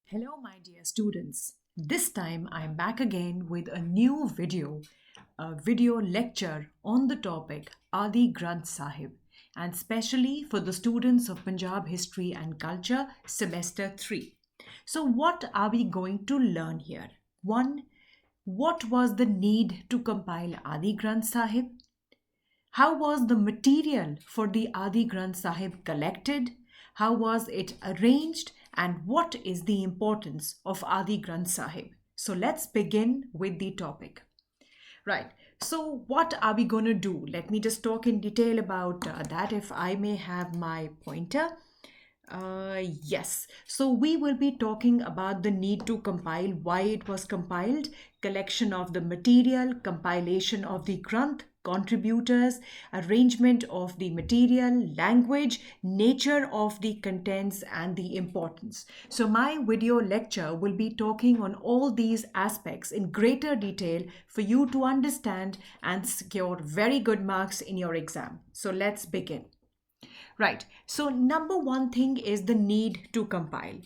Hello, my dear students. This time I'm back again with a new video lecture on the topic Adi Granth Sahib, and specially for the students of Punjab History and Culture, Semester 3. So, what are we going to learn here? One, what was the need to compile Adi Granth Sahib? How was the material for the Adi Granth Sahib collected? How was it arranged? And what is the importance of Adi Granth Sahib? So let's begin with the topic. Right. So, what are we going to do? Let me just talk in detail about that if I may have my pointer. Yes. So we will be talking about the need to compile, why it was compiled, collection of the material, compilation of the Granth, contributors, arrangement of the material, language, nature of the contents, and the importance. So my video lecture will be talking on all these aspects in greater detail for you to understand and secure very good marks in your exam. So let's begin. Right. So, number one thing is the need to compile.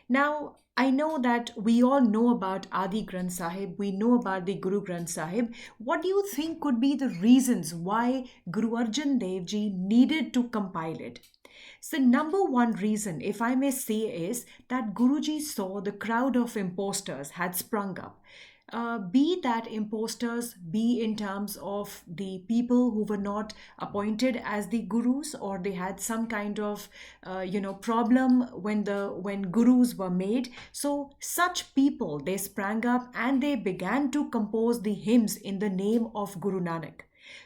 Now, I know that we all know about Adi Granth Sahib, we know about the Guru Granth Sahib. What do you think could be the reasons why Guru Arjan Dev Ji needed to compile it? So, number one reason, if I may say, is that Guruji saw the crowd of impostors had sprung up. Be that imposters, be in terms of the people who were not appointed as the gurus, or they had some kind of problem when gurus were made. So such people, they sprang up and they began to compose the hymns in the name of Guru Nanak.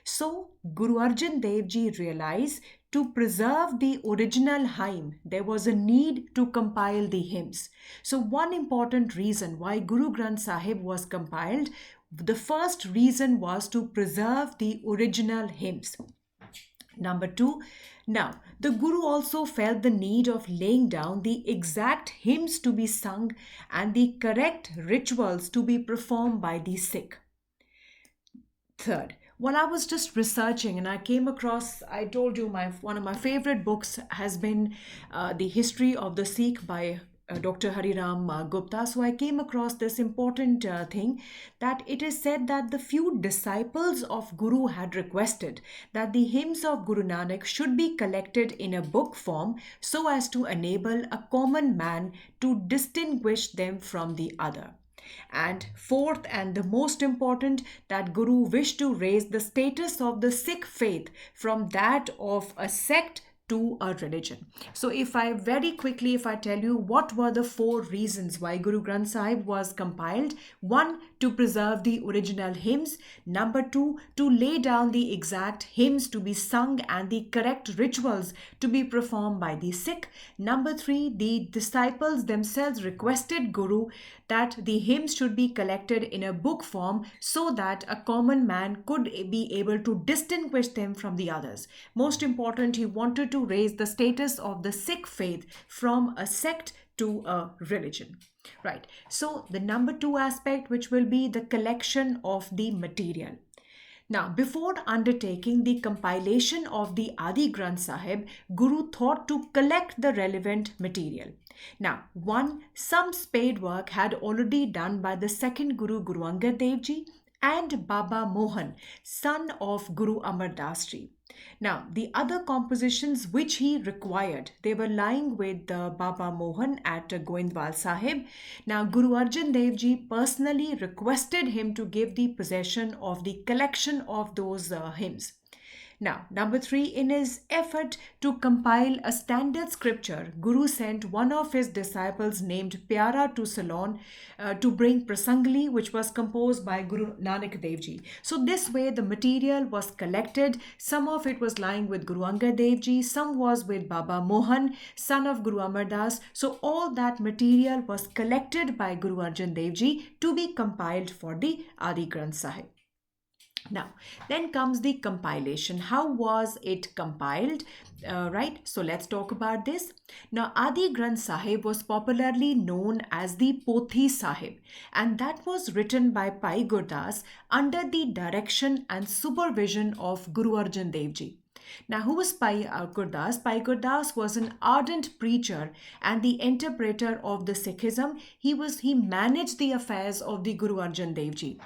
So Guru Arjan Dev Ji realized to preserve the original hymn, there was a need to compile the hymns. So, one important reason why Guru Granth Sahib was compiled, the first reason was to preserve the original hymns. Number two, now the Guru also felt the need of laying down the exact hymns to be sung and the correct rituals to be performed by the Sikh. Third, while I was just researching and I came across, I told you one of my favorite books has been The History of the Sikh by Dr. Hariram Gupta. So I came across this important thing that it is said that the few disciples of Guru had requested that the hymns of Guru Nanak should be collected in a book form so as to enable a common man to distinguish them from the other. And fourth, and the most important, that Guru wished to raise the status of the Sikh faith from that of a sect to a religion. So if I tell you what were the four reasons why Guru Granth Sahib was compiled: one, to preserve the original hymns; number two, to lay down the exact hymns to be sung and the correct rituals to be performed by the Sikh; number three, the disciples themselves requested Guru that the hymns should be collected in a book form so that a common man could be able to distinguish them from the others. Most important, he wanted to raise the status of the Sikh faith from a sect to a religion. Right. So, the number two aspect, which will be the collection of the material. Now, before undertaking the compilation of the Adi Granth Sahib, Guru thought to collect the relevant material. Now, one, some spade work had already done by the second Guru, Guru Angad Dev Ji, and Baba Mohan, son of Guru Amar Das Ji. Now, the other compositions which he required, they were lying with Baba Mohan at Goindwal Sahib. Now, Guru Arjan Dev Ji personally requested him to give the possession of the collection of those hymns. Now, number three, in his effort to compile a standard scripture, Guru sent one of his disciples named Pyara to Ceylon to bring Prasangli, which was composed by Guru Nanak Dev Ji. So this way the material was collected. Some of it was lying with Guru Angad Dev Ji, some was with Baba Mohan, son of Guru Amar Das. So all that material was collected by Guru Arjan Dev Ji to be compiled for the Adi Granth Sahib. Now, then comes the compilation. How was it compiled? Right, so let's talk about this. Now, Adi Granth Sahib was popularly known as the Pothi Sahib, and that was written by Pai Gurdas under the direction and supervision of Guru Arjan Dev Ji. Now, who was Pai Gurdas? Pai Gurdas was an ardent preacher and the interpreter of the Sikhism. He managed the affairs of the Guru Arjan Dev Ji.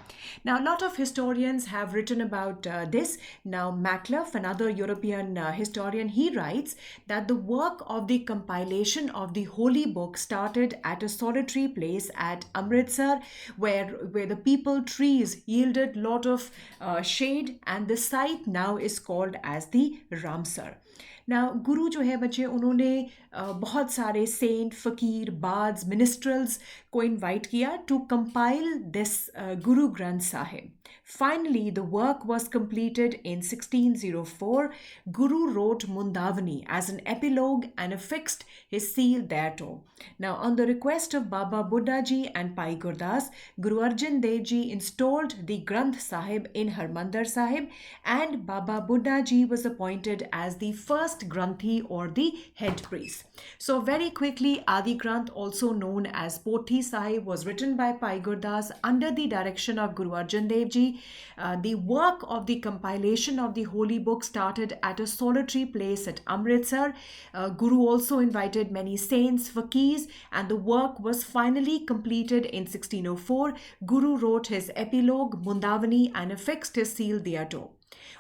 Now, a lot of historians have written about this. Now, Macluff, another European historian, he writes that the work of the compilation of the holy book started at a solitary place at Amritsar, where the people trees yielded lot of shade, and the site now is called as the Ramsar. Now, गुरु जो है बच्चे, उन्होंने बहुत सारे Saint, फकीर, birds, मिनिस्ट्रल्स को invite किया to compile this Guru Granth Sahib. Finally, the work was completed in 1604. Guru wrote Mundavani as an epilogue and affixed his seal thereto. Now, on the request of Baba Buddha Ji and Pai Gurdas, Guru Arjan Dev Ji installed the Granth Sahib in Harmandir Sahib, and Baba Buddha Ji was appointed as the first Granthi or the head priest. So very quickly, Adi Granth, also known as Pothi Sahib, was written by Pai Gurdas under the direction of Guru Arjan Dev Ji. The work of the compilation of the holy book started at a solitary place at Amritsar. Guru also invited many saints, fakirs, and the work was finally completed in 1604. Guru wrote his epilogue, Mundavani, and affixed his seal thereto.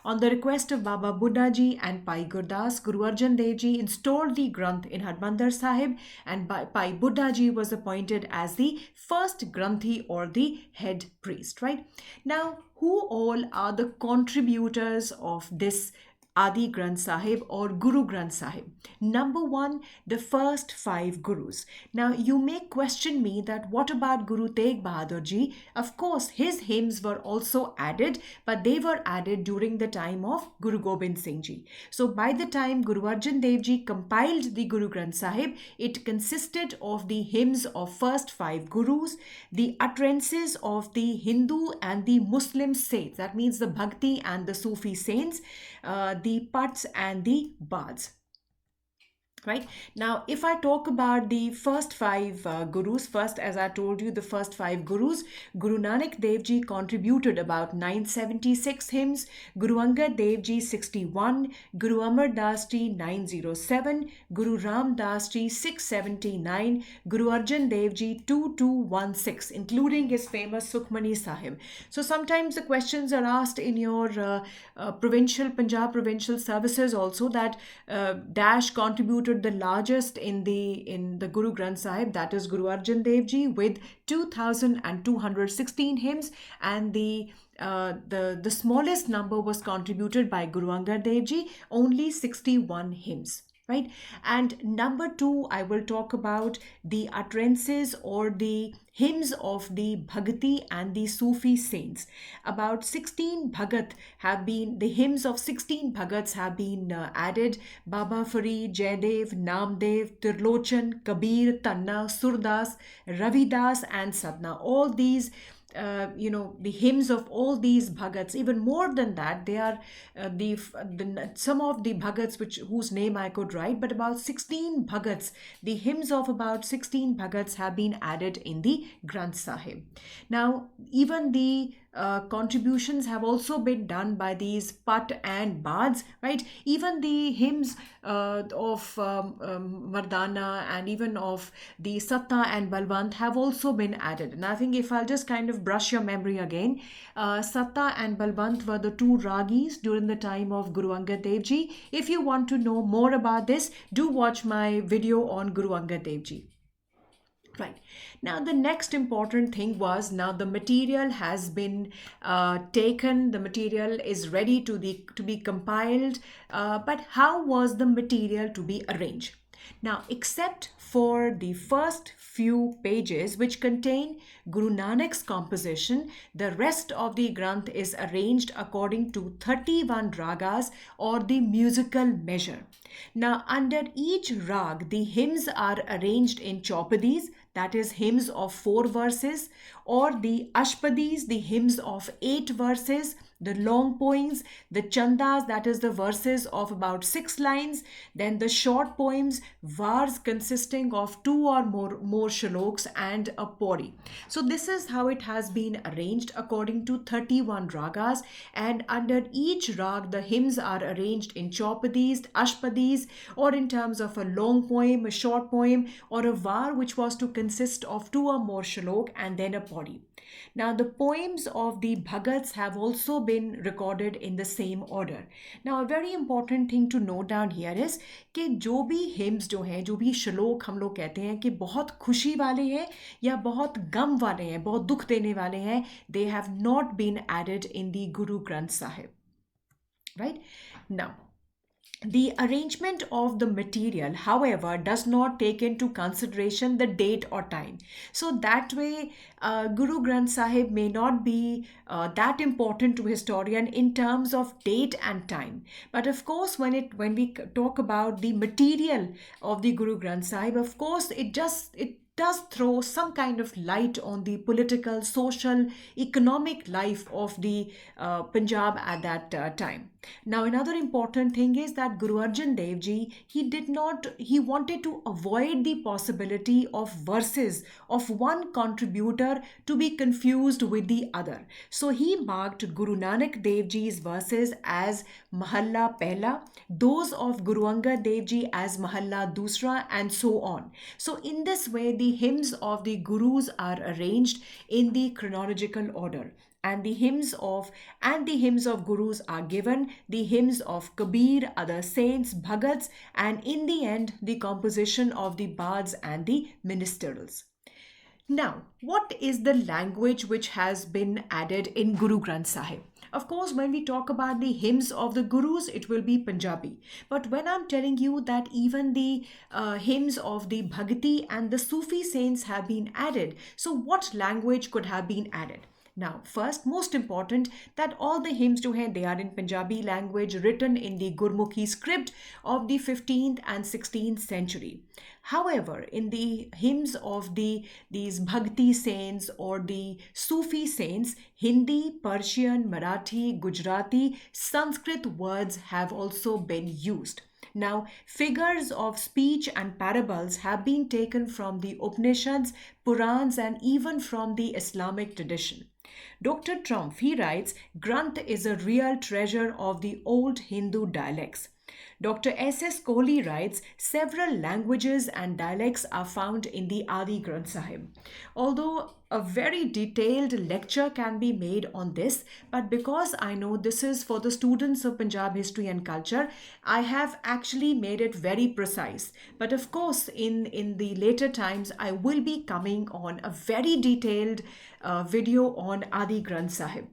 On the request of Baba Buddha Ji and Pai Gurdas, Guru Arjan Dev Ji installed the Granth in Harmandir Sahib, and Pai Buddha Ji was appointed as the first Granthi or the head priest, right? Now, who all are the contributors of this Adi Granth Sahib or Guru Granth Sahib? Number one, the first 5 Gurus. Now, you may question me that what about Guru Tegh Bahadur Ji? Of course, his hymns were also added, but they were added during the time of Guru Gobind Singh Ji. So, by the time Guru Arjan Dev Ji compiled the Guru Granth Sahib, it consisted of the hymns of first 5 Gurus, the utterances of the Hindu and the Muslim saints, that means the Bhakti and the Sufi saints, the Pats and the Bards. Right now, if I talk about the first 5 Gurus, first, as I told you, the first 5 Gurus, Guru Nanak Dev Ji contributed about 976 hymns, Guru Angad Dev Ji 61, Guru Amar Das Ji 907, Guru Ram Das Ji 679, Guru Arjan Dev Ji 2216, including his famous Sukhmani Sahib. So sometimes the questions are asked in your Punjab provincial services also, that Dash contributed the largest in the Guru Granth Sahib, that is Guru Arjan Dev Ji, with 2216 hymns, and the smallest number was contributed by Guru Angad Dev Ji, only 61 hymns. Right? And number 2, I will talk about the utterances or the hymns of the Bhakti and the Sufi saints. About 16 Bhagat have been, the hymns of 16 Bhagats have been added. Baba Farid, Jaidev, Namdev, Tirlochan, Kabir, Tanna, Surdas, Ravidas and Sadna. All these the hymns of all these Bhagats, even more than that, they are some of the Bhagats whose name I could write, but about 16 Bhagats, the hymns of about 16 Bhagats have been added in the Granth Sahib. Now, even the contributions have also been done by these Pat and Bards, right? Even the hymns of Mardana and even of the Satta and Balwant have also been added. And I think if I'll just kind of brush your memory again, Satta and Balwant were the 2 Ragis during the time of Guru Angad Dev Ji. If you want to know more about this, do watch my video on Guru Angad Dev Ji. Right. Now, the next important thing was, now the material has been taken, the material is ready to be compiled, but how was the material to be arranged? Now, except for the first few pages which contain Guru Nanak's composition, the rest of the Granth is arranged according to 31 ragas or the musical measure. Now, under each rag, the hymns are arranged in Chaupadis, that is hymns of 4 verses, or the Ashpadis, the hymns of 8 verses, the long poems, the chandas, that is the verses of about 6 lines, then the short poems, vars consisting of 2 or more shloks and a pori. So this is how it has been arranged according to 31 ragas, and under each rag the hymns are arranged in chaupadis, ashpadis, or in terms of a long poem, a short poem, or a var which was to consist of 2 or more shlok and then a pori. Now, the poems of the Bhagats have also been recorded in the same order. Now, a very important thing to note down here is कि जो भी hymns जो हैं, जो भी श्लोक हम लोग कहते हैं कि बहुत खुशी वाले हैं या बहुत गम वाले हैं, बहुत दुख देने वाले हैं, they have not been added in the Guru Granth Sahib. Right? Now, the arrangement of the material, however, does not take into consideration the date or time. So that way, Guru Granth Sahib may not be that important to historian in terms of date and time. But of course, when we talk about the material of the Guru Granth Sahib, of course, it does throw some kind of light on the political, social, economic life of the Punjab at that time. Now, another important thing is that Guru Arjan Dev Ji, he wanted to avoid the possibility of verses of one contributor to be confused with the other. So he marked Guru Nanak Dev Ji's verses as Mahalla Pehla, those of Guru Angad Dev Ji as Mahalla Dusra, and so on. So in this way, the hymns of the Gurus are arranged in the chronological order. And the hymns of Gurus are given, the hymns of Kabir, other saints, Bhagats, and in the end, the composition of the bards and the ministerials. Now, what is the language which has been added in Guru Granth Sahib? Of course, when we talk about the hymns of the Gurus, it will be Punjabi. But when I'm telling you that even the hymns of the Bhagati and the Sufi saints have been added, so what language could have been added? Now, first, most important, that all the hymns they are in Punjabi language written in the Gurmukhi script of the 15th and 16th century. However, in the hymns of these Bhakti saints or the Sufi saints, Hindi, Persian, Marathi, Gujarati, Sanskrit words have also been used. Now, figures of speech and parables have been taken from the Upanishads, Purans, and even from the Islamic tradition. Dr. Trump, he writes, Granth is a real treasure of the old Hindu dialects. Dr. S.S. Kohli writes, several languages and dialects are found in the Adi Granth Sahib. Although a very detailed lecture can be made on this, but because I know this is for the students of Punjab history and culture, I have actually made it very precise. But of course, in the later times, I will be coming on a very detailed video on Adi Granth Sahib.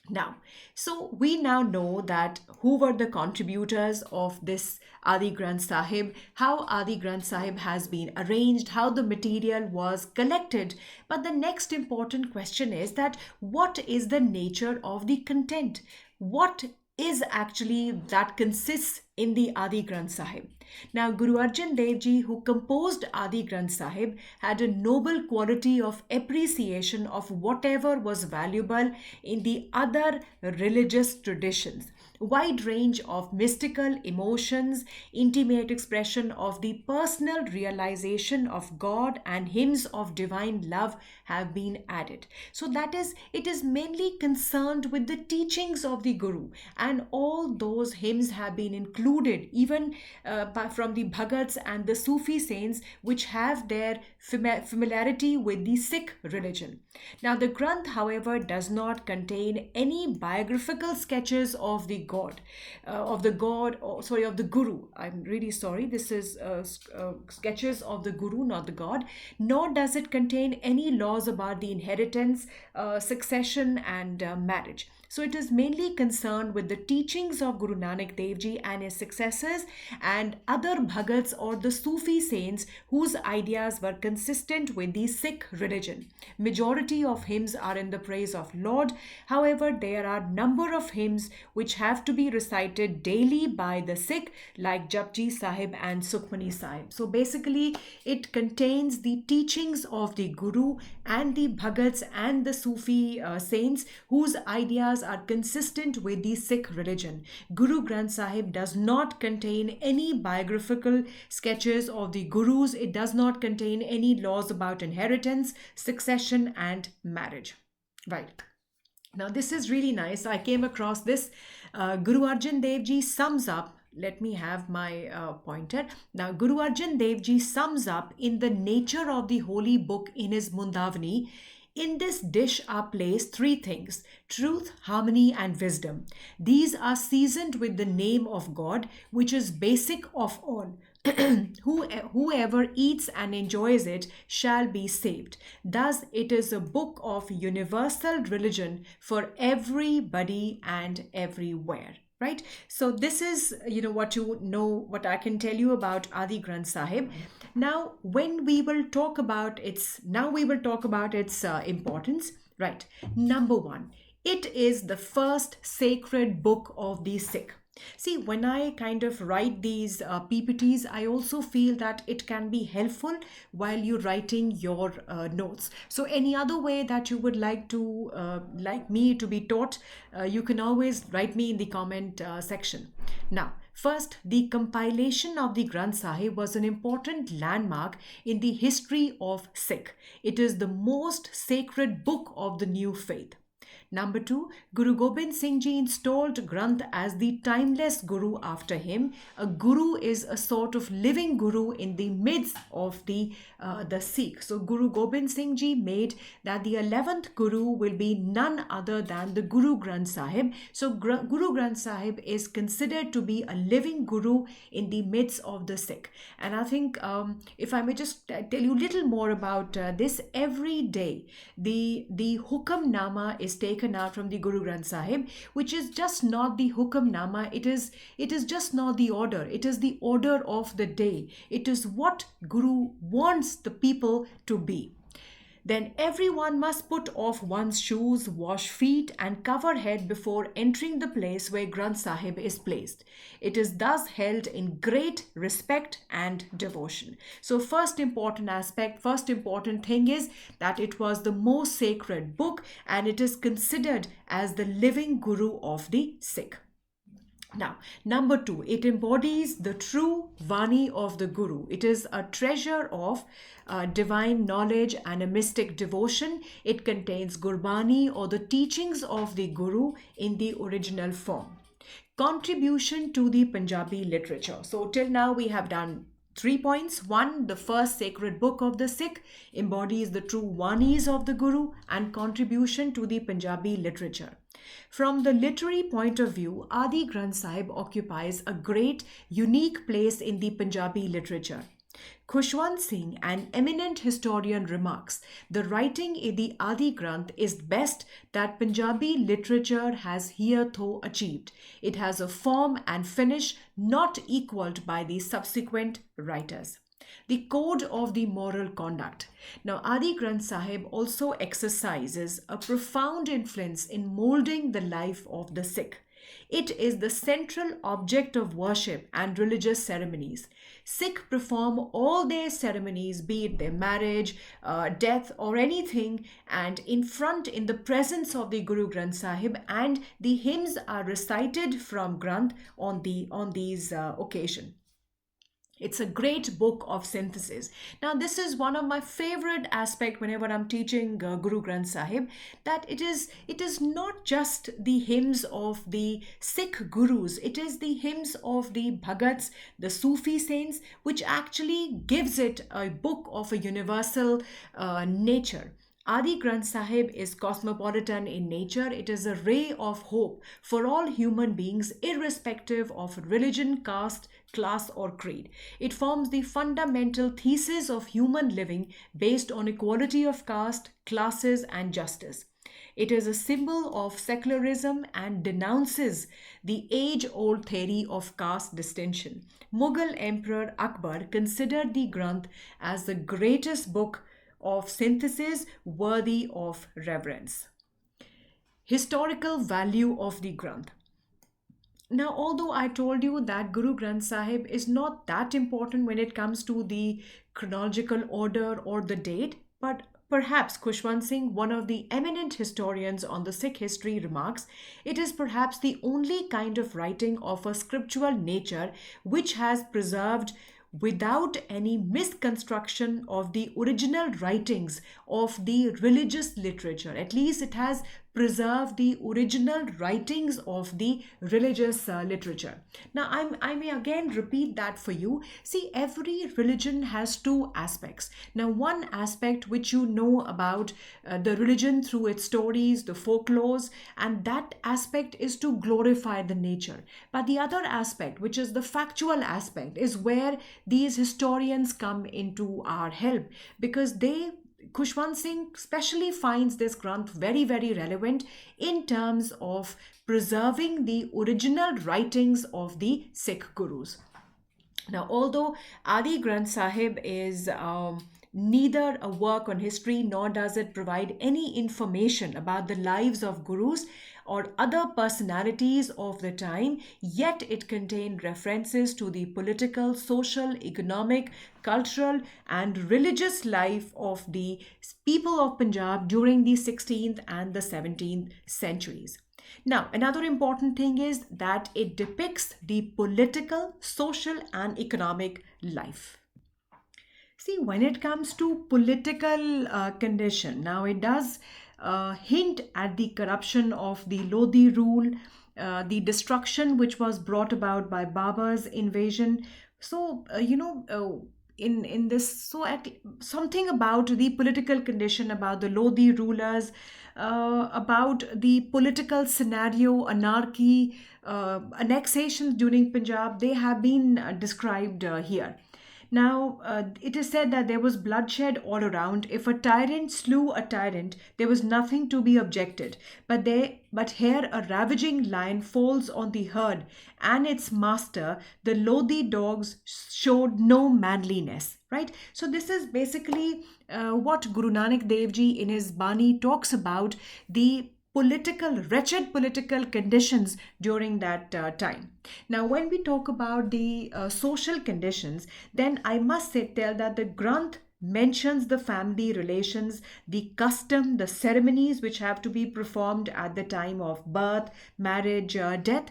Now, so we now know that who were the contributors of this Adi Granth Sahib, how Adi Granth Sahib has been arranged, how the material was collected. But the next important question is that what is the nature of the content? What is actually that consists in the Adi Granth Sahib? Now, Guru Arjan Dev Ji, who composed Adi Granth Sahib, had a noble quality of appreciation of whatever was valuable in the other religious traditions. Wide range of mystical emotions, intimate expression of the personal realization of God, and hymns of divine love have been added. So that is, it is mainly concerned with the teachings of the Guru, and all those hymns have been included even from the Bhagats and the Sufi saints, which have their familiarity with the Sikh religion. Now, the Granth, however, does not contain any biographical sketches of the of the Guru. I'm really sorry. This is sketches of the Guru, not the God. Nor does it contain any laws about the inheritance, succession, and marriage. So it is mainly concerned with the teachings of Guru Nanak Dev Ji and his successors and other Bhagats or the Sufi saints whose ideas were consistent with the Sikh religion. Majority of hymns are in the praise of Lord. However, there are number of hymns which have to be recited daily by the Sikh, like Japji Sahib and Sukhmani Sahib. So basically, it contains the teachings of the Guru and the Bhagats and the Sufi saints whose ideas are consistent with the Sikh religion. Guru Granth Sahib does not contain any biographical sketches of the gurus. It does not contain any laws about inheritance, succession, and marriage. Right. Now, this is really nice. I came across this. Guru Arjan Dev Ji sums up. Let me have my pointer. Now, Guru Arjan Dev Ji sums up in the nature of the holy book in his Mundavani. In this dish are placed three things: truth, harmony, and wisdom. These are seasoned with the name of God, which is basic of all. Whoever eats and enjoys it shall be saved. Thus, it is a book of universal religion for everybody and everywhere. Right? So this is, what I can tell you about Adi Granth Sahib. Now, we will talk about its importance. Right? Number one, it is the first sacred book of the Sikh. See, when I kind of write these PPTs, I also feel that it can be helpful while you're writing your notes. So any other way that you would like me to be taught, you can always write me in the comment section. Now, first, the compilation of the Granth Sahib was an important landmark in the history of Sikh. It is the most sacred book of the new faith. Number two, Guru Gobind Singh Ji installed Granth as the timeless Guru after him. A Guru is a sort of living Guru in the midst of the Sikh. So Guru Gobind Singh Ji made that the 11th Guru will be none other than the Guru Granth Sahib. So Guru Granth Sahib is considered to be a living Guru in the midst of the Sikh. And I think if I may just tell you a little more about this, every day the Hukamnama is taken out from the Guru Granth Sahib, which is just not the Hukamnama. It is just not the order. It is the order of the day. It is what Guru wants the people to be. Then everyone must put off one's shoes, wash feet, and cover head before entering the place where Granth Sahib is placed. It is thus held in great respect and devotion. So first important thing is that it was the most sacred book and it is considered as the living Guru of the Sikh. Now, number two, it embodies the true Vani of the Guru. It is a treasure of divine knowledge and a mystic devotion. It contains Gurbani, or the teachings of the Guru in the original form. Contribution to the Punjabi literature. So till now we have done 3 points. One, the first sacred book of the Sikh embodies the true Vanis of the Guru, and contribution to the Punjabi literature. From the literary point of view, Adi Granth Sahib occupies a great, unique place in the Punjabi literature. Khushwant Singh, an eminent historian, remarks, the writing in the Adi Granth is best that Punjabi literature has heretofore achieved. It has a form and finish not equalled by the subsequent writers. The code of the moral conduct. Now, Adi Granth Sahib also exercises a profound influence in molding the life of the Sikh. It is the central object of worship and religious ceremonies. Sikh perform all their ceremonies, be it their marriage, death, or anything, and in the presence of the Guru Granth Sahib, and the hymns are recited from Granth on these occasions. It's a great book of synthesis. Now, this is one of my favorite aspects whenever I'm teaching Guru Granth Sahib, that it is not just the hymns of the Sikh gurus. It is the hymns of the Bhagats, the Sufi saints, which actually gives it a book of a universal nature. Adi Granth Sahib is cosmopolitan in nature. It is a ray of hope for all human beings, irrespective of religion, caste, class, or creed. It forms the fundamental thesis of human living based on equality of caste, classes, and justice. It is a symbol of secularism and denounces the age-old theory of caste distinction. Mughal Emperor Akbar considered the Granth as the greatest book of synthesis worthy of reverence. Historical value of the Granth. Now, although I told you that Guru Granth Sahib is not that important when it comes to the chronological order or the date, but perhaps Khushwant Singh, one of the eminent historians on the Sikh history, remarks, it is perhaps the only kind of writing of a scriptural nature which has preserved without any misconstruction of the original writings of the religious literature. At least it has preserved the original writings of the religious literature. Now, I may again repeat that for you. See, every religion has two aspects. Now, one aspect which you know about the religion through its stories, the folklores, and that aspect is to glorify the nature. But the other aspect, which is the factual aspect, is where these historians come into our help, because Khushwant Singh specially finds this Granth very, very relevant in terms of preserving the original writings of the Sikh Gurus. Now, although Adi Granth Sahib is neither a work on history nor does it provide any information about the lives of gurus or other personalities of the time, yet it contained references to the political, social, economic, cultural, and religious life of the people of Punjab during the 16th and the 17th centuries. Now, another important thing is that it depicts the political, social, and economic life. See, when it comes to political condition, now it does hint at the corruption of the Lodi rule, the destruction which was brought about by Baba's invasion. So, in this, so at something about the political condition, about the Lodi rulers, about the political scenario, anarchy, annexations during Punjab, they have been described here. Now, it is said that there was bloodshed all around. If a tyrant slew a tyrant, there was nothing to be objected. But here a ravaging lion falls on the herd and its master, the Lodi dogs showed no manliness. Right? So this is basically what Guru Nanak Dev Ji in his Vani talks about, the wretched political conditions during that time. Now, when we talk about the social conditions, then I must tell that the Granth mentions the family relations, the custom, the ceremonies which have to be performed at the time of birth, marriage, death.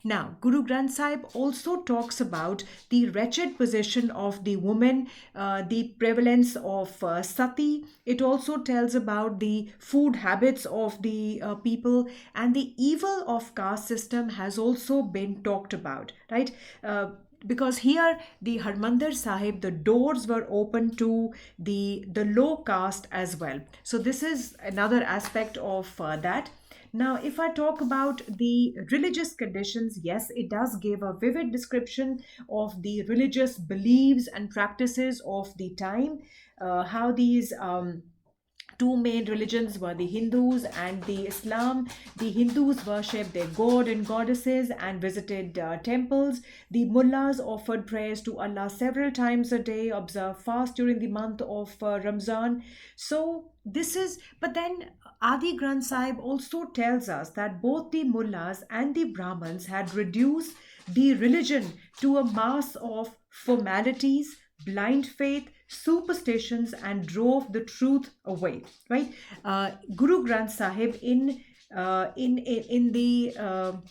Now, Guru Granth Sahib also talks about the wretched position of the woman, the prevalence of sati. It also tells about the food habits of the people, and the evil of caste system has also been talked about, right? Because here the Harmandir Sahib, the doors were open to the low caste as well. So this is another aspect of that. Now, if I talk about the religious conditions, yes, it does give a vivid description of the religious beliefs and practices of the time, how these two main religions were the Hindus and the Islam. The Hindus worshipped their god and goddesses and visited temples. The mullahs offered prayers to Allah several times a day, observed fast during the month of Ramzan. So but then Adi Granth Sahib also tells us that both the mullahs and the Brahmins had reduced the religion to a mass of formalities, blind faith, superstitions, and drove the truth away. Right? Guru Granth Sahib in the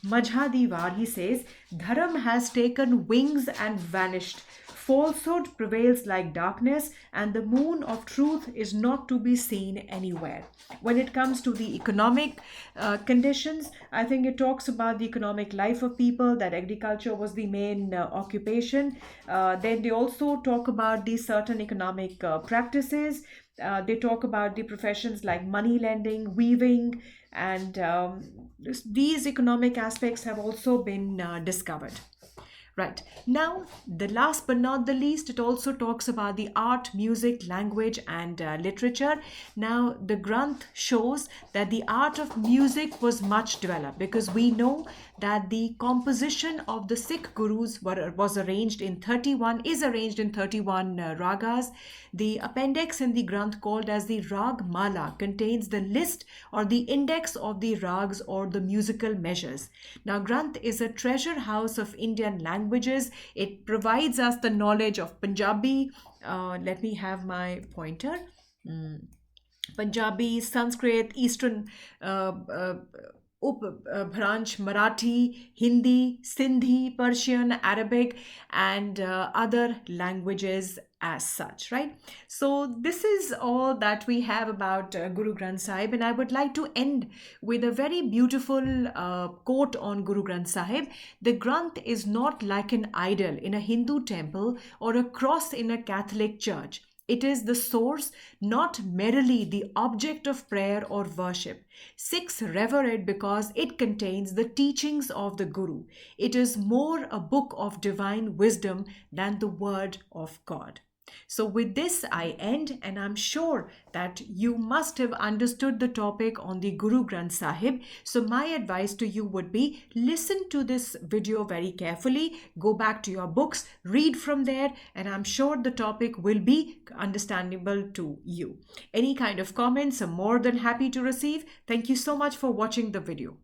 Majhadivar, he says, Dharam has taken wings and vanished. Falsehood prevails like darkness, and the moon of truth is not to be seen anywhere. When it comes to the economic conditions, I think it talks about the economic life of people, that agriculture was the main occupation. Then they also talk about the certain economic practices. They talk about the professions like money lending, weaving, and these economic aspects have also been discovered. Right. Now, the last but not the least, it also talks about the art, music, language, and literature. Now, the Granth shows that the art of music was much developed, because we know that the composition of the Sikh Gurus is arranged in 31 ragas. The appendix in the Granth, called as the Rag Mala, contains the list or the index of the rags or the musical measures. Now, Granth is a treasure house of Indian languages. It provides us the knowledge of Punjabi. Let me have my pointer. Punjabi, Sanskrit, Eastern branch, Marathi, Hindi, Sindhi, Persian, Arabic, and other languages as such, right? So, this is all that we have about Guru Granth Sahib, and I would like to end with a very beautiful quote on Guru Granth Sahib. The Granth is not like an idol in a Hindu temple or a cross in a Catholic church. It is the source, not merely the object of prayer or worship. Sikhs revere it because it contains the teachings of the Guru. It is more a book of divine wisdom than the word of God. So, with this, I end, and I'm sure that you must have understood the topic on the Guru Granth Sahib. So, my advice to you would be listen to this video very carefully, go back to your books, read from there, and I'm sure the topic will be understandable to you. Any kind of comments, I'm more than happy to receive. Thank you so much for watching the video.